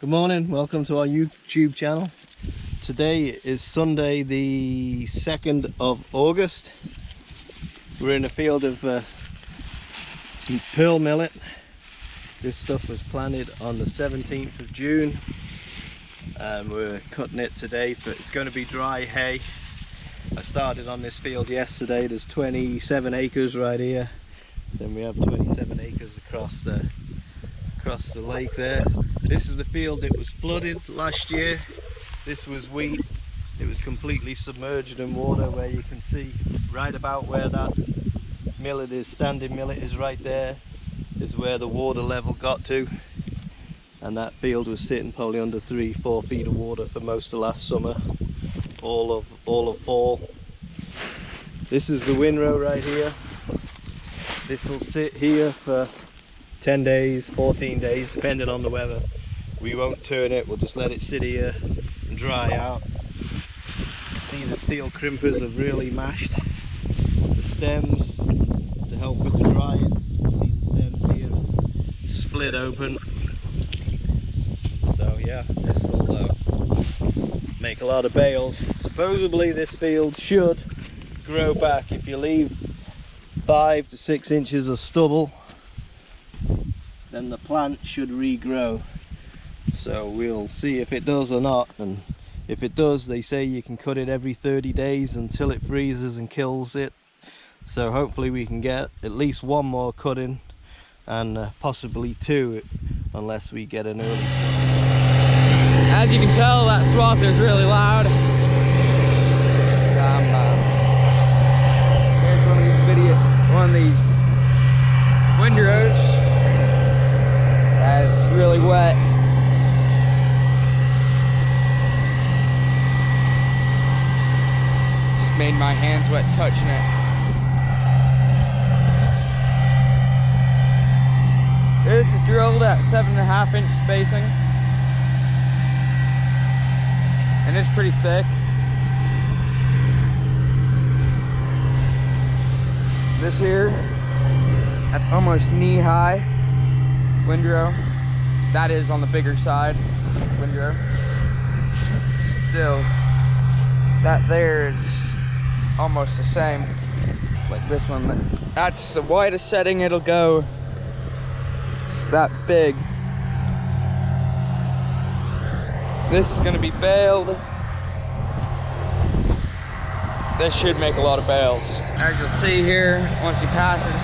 Good morning, welcome to our YouTube channel. Today is Sunday the 2nd of August. We're in a field of some pearl millet. This stuff was planted on the 17th of June and we're cutting it today. It's going to be dry hay. I started on this field yesterday. There's 27 acres right here. Then we have 27 acres across the lake there. This is the field that was flooded last year. This was wheat. It was completely submerged in water, where you can see right about where that millet is, standing millet is right there, is where the water level got to. And that field was sitting probably under 3-4 feet of water for most of last summer, all of fall. This is the windrow right here. This will sit here for 10 days, 14 days, depending on the weather. We won't turn it, we'll just let it sit here and dry out. See, the steel crimpers have really mashed the stems to help with the drying. See the stems here split open. So yeah, this will make a lot of bales. Supposedly this field should grow back if you leave 5 to 6 inches of stubble. Then the plant should regrow. So we'll see if it does or not, and if it does, they say you can cut it every 30 days until it freezes and kills it. So hopefully we can get at least one more cutting, and possibly 2 unless we get an early. As you can tell, that swath is really loud. Here's one of these windrows that's really wet. Just made my hands wet touching it. This is drilled at 7.5 inch spacings, and it's pretty thick. This here, that's almost knee-high windrow. That is on the bigger side windrow. Still, that there is almost the same like this one. That's the widest setting it'll go. It's that big. This is gonna be baled. This should make a lot of bales. As you'll see here, once he passes,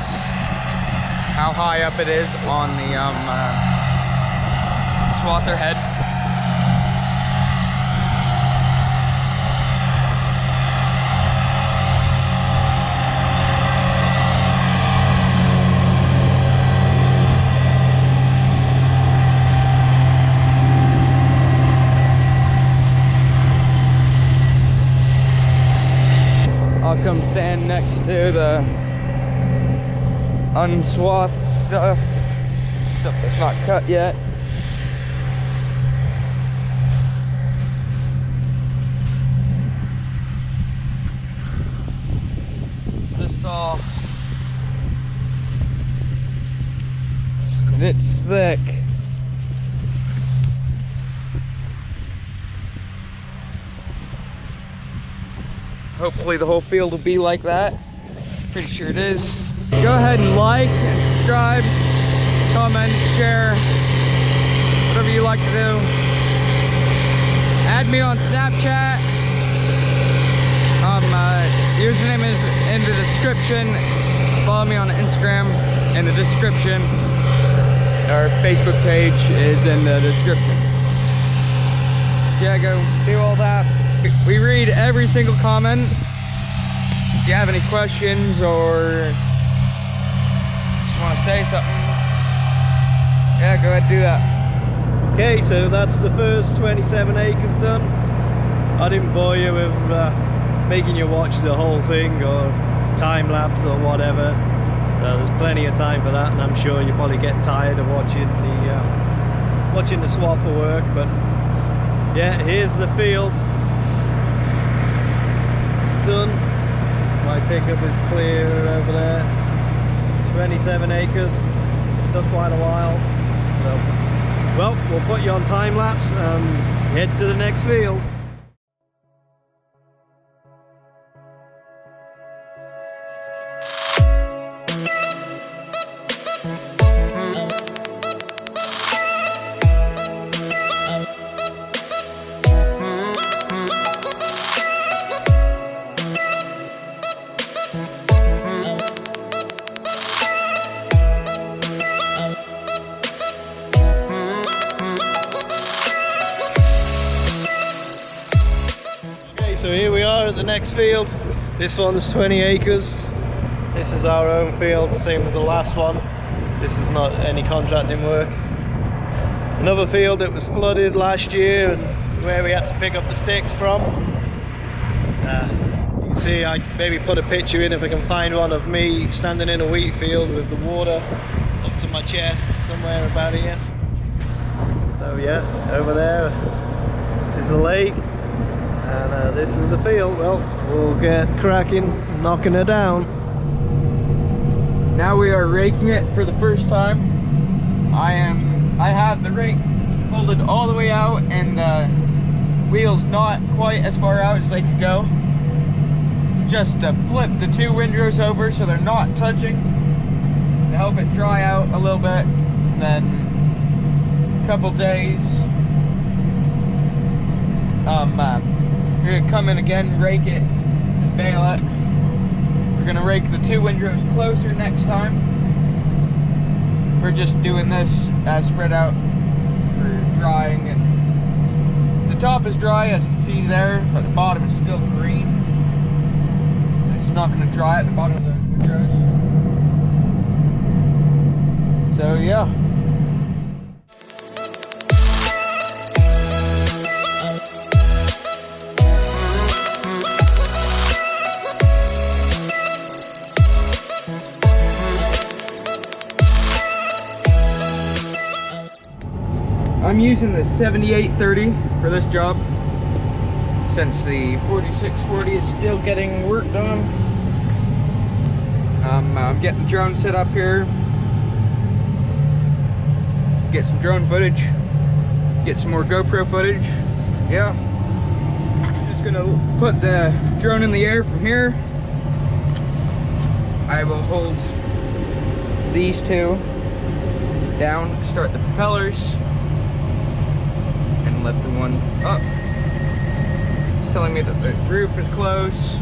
how high up it is on the swather head. I'll come stand next to the unswathed stuff that's not cut yet. It's this tall. And it's thick. Hopefully the whole field will be like that. Pretty sure it is. Go ahead and like and subscribe, comment, share, whatever you like to do. Add me on Snapchat. Username is in the description. Follow me on Instagram in the description. Our Facebook page is in the description. Yeah, go do all that. We read every single comment. If you have any questions or just want to say something, yeah, go ahead and do that. Okay, so that's the first 27 acres done. I didn't bore you with making you watch the whole thing or time lapse or whatever. There's plenty of time for that, and I'm sure you probably get tired of watching the swath of work. But yeah, here's the field. Done. My pickup is clear over there. 27 acres. It took quite a while. So Well, we'll put you on time lapse and head to the next field. So here we are at the next field. This one's 20 acres. This is our own field, same with the last one. This is not any contracting work. Another field that was flooded last year and where we had to pick up the sticks from. You can see I maybe put a picture in if I can find one of me standing in a wheat field with the water up to my chest, somewhere about here. So yeah, over there is the lake. And this is the field. Well, we'll get cracking, knocking it down. Now we are raking it for the first time. I have the rake folded all the way out and wheels not quite as far out as they could go. Just flip the two windrows over so they're not touching to help it dry out a little bit. And then a couple days, we're gonna come in again, rake it, and bale it. We're gonna rake the two windrows closer next time. We're just doing this as spread out for drying, and the top is dry as you can see there, but the bottom is still green. It's not gonna dry at the bottom of the windrows. So yeah. I'm using the 7830 for this job since the 4640 is still getting work done. I'm getting the drone set up here, get some drone footage, get some more GoPro footage. Yeah, just gonna put the drone in the air from here. I will hold these two down, start the propellers, and lift the one up. It's telling me that the roof is close.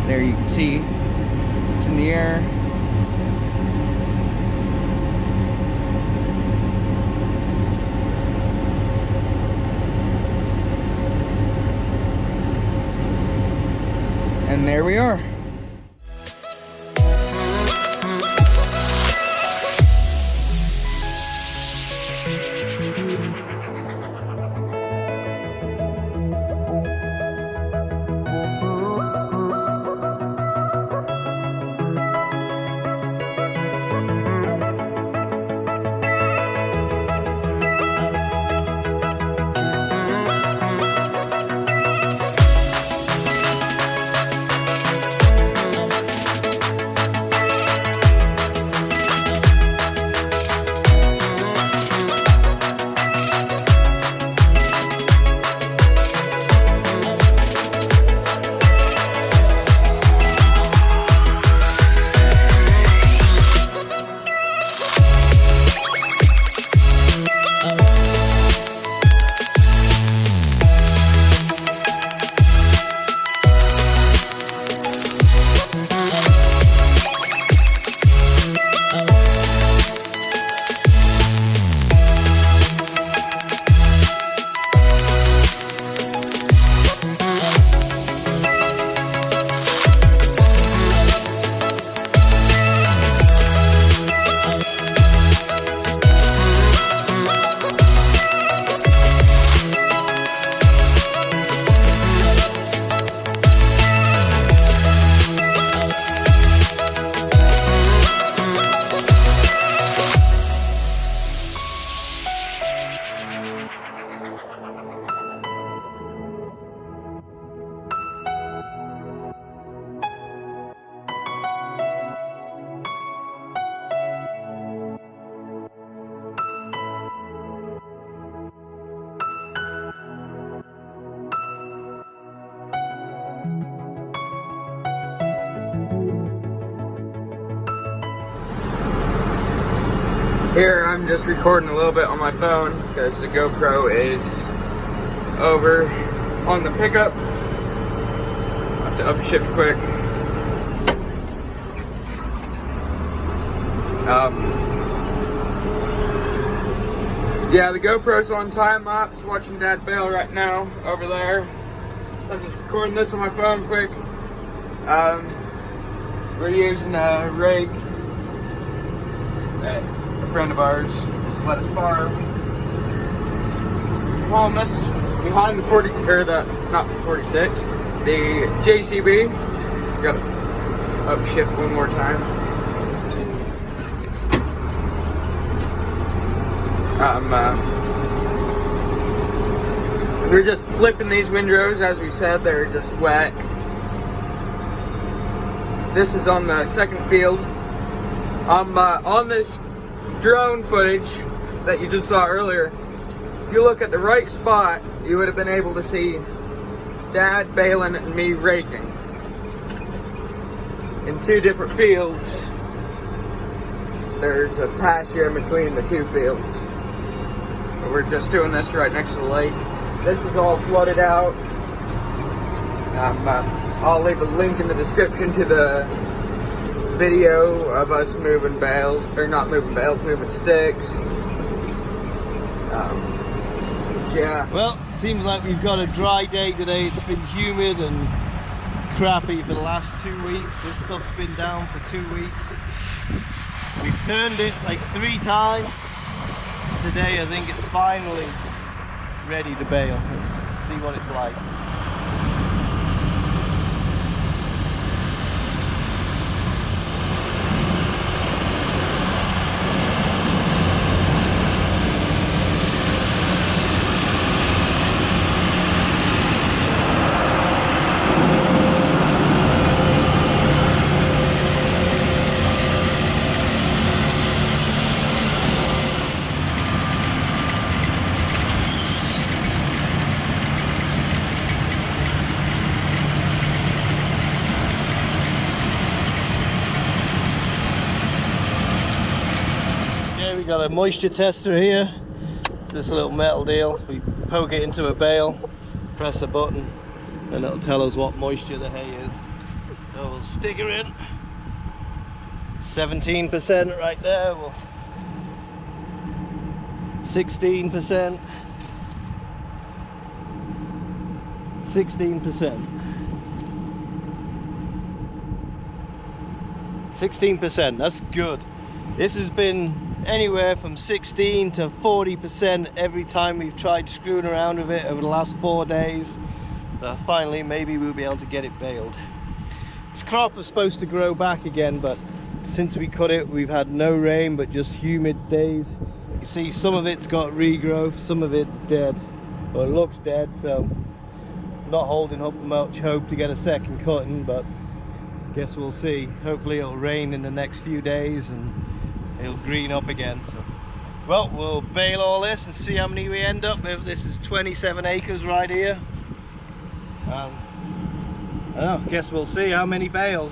There you can see it's in the air. And there we are. Here I'm just recording a little bit on my phone because the GoPro is over on the pickup. I have to upshift quick. Yeah, the GoPro's on time lapse, watching Dad bail right now over there. I'm just recording this on my phone quick. We're using a rig that a friend of ours just let us borrow. Hauling us behind the 40, or the, not the 46, the JCB. Gotta upshift one more time. We're just flipping these windrows, as we said, they're just wet. This is on the second field. On this drone footage that you just saw earlier, if you look at the right spot, you would have been able to see Dad baling and me raking in two different fields. There's a pasture in between the two fields. But we're just doing this right next to the lake. This is all flooded out. I'll leave a link in the description to the video of us moving bales, or not moving bales, moving sticks. Yeah. Well, seems like we've got a dry day today. It's been humid and crappy for the last 2 weeks. This stuff's been down for 2 weeks. We've turned it like 3 times. Today I think it's finally ready to bale. Let's see what it's like. We got a moisture tester here. This little metal deal. We poke it into a bale, press a button, and it'll tell us what moisture the hay is. So we'll stick her in. 17% right there. 16%. 16%. 16%. That's good. This has been anywhere from 16 to 40% every time we've tried screwing around with it over the last 4 days. Finally, maybe we'll be able to get it baled. This crop was supposed to grow back again, but since we cut it, we've had no rain, but just humid days. You see, some of it's got regrowth, some of it's dead. Well, it looks dead, so not holding up much hope to get a second cutting, but guess we'll see. Hopefully it'll rain in the next few days and it'll green up again. So, well, we'll bale all this and see how many we end up with. This is 27 acres right here. I don't know, guess we'll see how many bales.